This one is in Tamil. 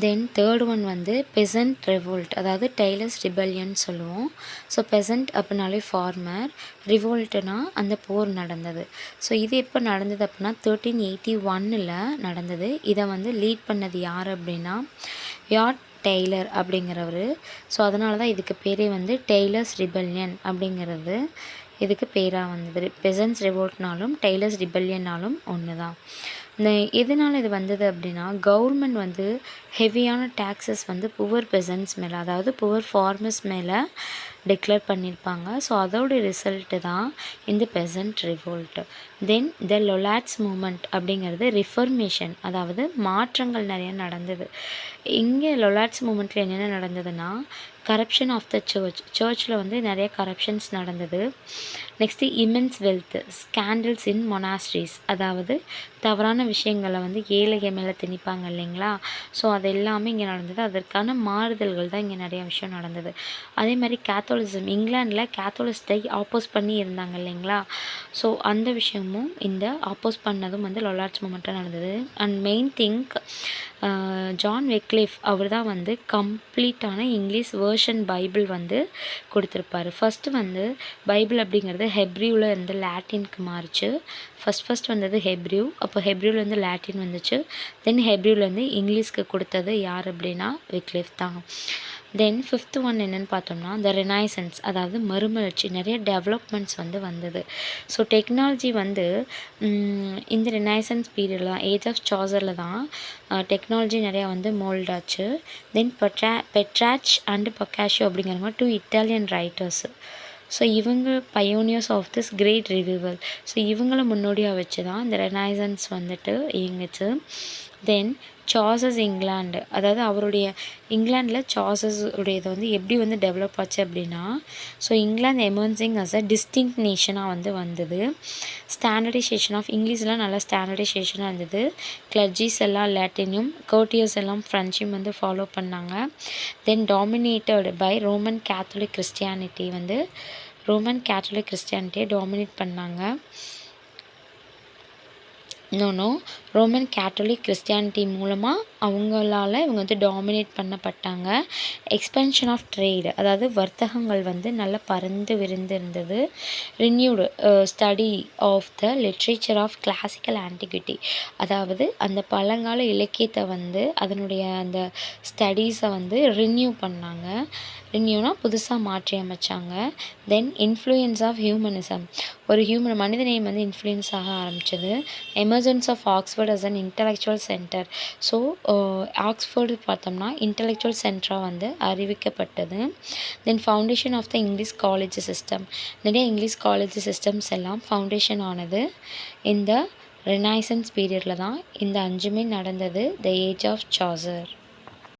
தென் தேர்ட் ஒன் வந்து பெசன்ட் ரெவோல்ட், அதாவது டெய்லர்ஸ் ரிபல்லியன் சொல்லுவோம். ஸோ பெசன்ட் அப்படின்னாலே ஃபார்மர், ரிவோல்ட்டுனா அந்த போர் நடந்தது. ஸோ இது எப்போ நடந்தது அப்படின்னா 1381 நடந்தது. இதை வந்து லீட் பண்ணது யார் அப்படின்னா யாட் டெய்லர் அப்படிங்கிறவர். ஸோ அதனால தான் இதுக்கு பேரே வந்து டெய்லர்ஸ் ரிபல்லியன் அப்படிங்கிறது இதுக்கு பேராக வந்தது. பெசன்ட்ஸ் ரிவோல்ட்னாலும் டெய்லர்ஸ் ரிபல்லியன்னாலும் ஒன்று தான். இந்த எதனால் இது வந்தது அப்படின்னா கவர்மெண்ட் வந்து ஹெவியான டேக்ஸஸ் வந்து புவர் பெசன்ட்ஸ் மேலே, அதாவது புவர் ஃபார்மர்ஸ் மேலே டிக்ளேர் பண்ணியிருப்பாங்க. ஸோ அதோட ரிசல்ட்டு தான் இந்த பெசன்ட் ரிவோல்ட். தென் த லொலாட்ஸ் மூமெண்ட் அப்படிங்கிறது ரிஃபர்மேஷன், அதாவது மாற்றங்கள் நிறைய நடந்தது. இங்கே லொலாட்ஸ் மூமெண்ட்டில் என்னென்ன நடந்ததுன்னா கரப்ஷன் ஆஃப் த சர்ச்சில் வந்து நிறைய கரப்ஷன்ஸ் நடந்தது. நெக்ஸ்ட்டு இமென்ஸ் வெல்த், ஸ்கேண்டல்ஸ் இன் மொனாஸ்ட்ரிஸ், அதாவது தவறான விஷயங்களை வந்து ஏழைகள் மேலே திணிப்பாங்க இல்லைங்களா. ஸோ அது எல்லாமே இங்கே நடந்தது. அதற்கான மாறுதல்கள் தான் இங்கே நிறைய விஷயம் நடந்தது. அதே மாதிரி கேத்தோலிசம், இங்கிலாண்டில் கேத்தோலிஸ்டை ஆப்போஸ் பண்ணி இருந்தாங்க இல்லைங்களா. ஸோ அந்த விஷயமும் இந்த ஆப்போஸ் பண்ணதும் வந்து லொலாட்ஸ் மூமெண்ட்டாக நடந்தது. அண்ட் மெயின் திங்க் ஜான் வெக்லிஃப் அவர் தான் வந்து கம்ப்ளீட்டான இங்கிலீஷ் வேர்ஷன் பைபிள் வந்து கொடுத்துருப்பாரு. ஃபஸ்ட்டு வந்து பைபிள் அப்படிங்கிறது ஹெப்ரியூவில் இருந்து லாட்டினுக்கு மாறிச்சு. ஃபஸ்ட் வந்தது ஹெப்ரியூ, அப்போ ஹெப்ரியூலேருந்து லாட்டின் வந்துச்சு. தென் ஹெப்ரியூலேருந்து இங்கிலீஷ்க்கு கொடுத்தது யார் அப்படின்னா விக்லிஃப் தான். தென் ஃபிஃப்த் ஒன் என்னென்னு பார்த்தோம்னா த ரெனைசன்ஸ், அதாவது மறுமலர்ச்சி, நிறைய டெவலப்மெண்ட்ஸ் வந்து வந்தது. ஸோ டெக்னாலஜி வந்து இந்த ரெனைசன்ஸ் பீரியடில் தான், ஏஜ் ஆஃப் சாசரில் தான் டெக்னாலஜி நிறையா வந்து மோல்ட் ஆச்சு. தென் பெட்ராச் அண்ட் பொக்காஷியோ அப்படிங்கிறவங்க 2 இட்டாலியன் ரைட்டர்ஸு. ஸோ இவங்க pioneers of this great ரிவிவல். So இவங்கள முன்னோடியாக வச்சு தான் இந்த ரெனைசன்ஸ் வந்துட்டு இயங்குச்சு. தென் சாசஸ் இங்கிலாண்டு, அதாவது அவருடைய இங்கிலாண்டில் சாசஸ் உடையது வந்து எப்படி வந்து டெவலப் ஆச்சு அப்படின்னா so England emerging as a distinct நேஷனாக வந்து வந்தது. ஸ்டாண்டர்டைசேஷன் ஆஃப் இங்கிலீஷ்லாம் நல்லா ஸ்டாண்டர்டைசேஷனாக இருந்தது. கிளர்ஜிஸ் எல்லாம் லாட்டினும், கோர்ட்டியர்ஸ் எல்லாம் ஃப்ரெஞ்சையும் வந்து ஃபாலோ பண்ணாங்க. Then dominated by Roman Catholic Christianity, வந்து ரோமன் கேத்தலிக் கிறிஸ்டியானிட்டியை டாமினேட் பண்ணாங்க. இன்னொன்று ரோமன் கேத்தலிக் கிறிஸ்டியானிட்டி மூலமாக அவங்களால இவங்க வந்து டாமினேட் பண்ணப்பட்டாங்க. எக்ஸ்பென்ஷன் ஆஃப் ட்ரேடு, அதாவது வர்த்தகங்கள் வந்து நல்லா பறந்து விரிந்து இருந்தது. Renewed study of the literature of classical antiquity, அதாவது அந்த பழங்கால இலக்கியத்தை வந்து அதனுடைய அந்த ஸ்டடீஸை வந்து ரினியூ பண்ணாங்க. ரினியூனா புதுசாக மாற்றி அமைச்சாங்க. தென் இன்ஃப்ளூயன்ஸ் ஆஃப் ஹியூமனிசம், ஒரு மனித நேயம் வந்து இன்ஃப்ளூயன்ஸ் ஆக ஆரம்பித்தது. Emergence of Oxford as an intellectual centre. So Oxford பார்த்தோம்னா இன்டலெக்சுவல் சென்டராக வந்து அறிவிக்கப்பட்டது. Then foundation of the English college system, நிறைய இங்கிலீஷ் காலேஜ் சிஸ்டம்ஸ் எல்லாம் ஃபவுண்டேஷன் ஆனது இந்த ரெனைசன்ஸ் பீரியடில் தான். இந்த 5மே நடந்தது த ஏஜ் ஆஃப் சாசர்.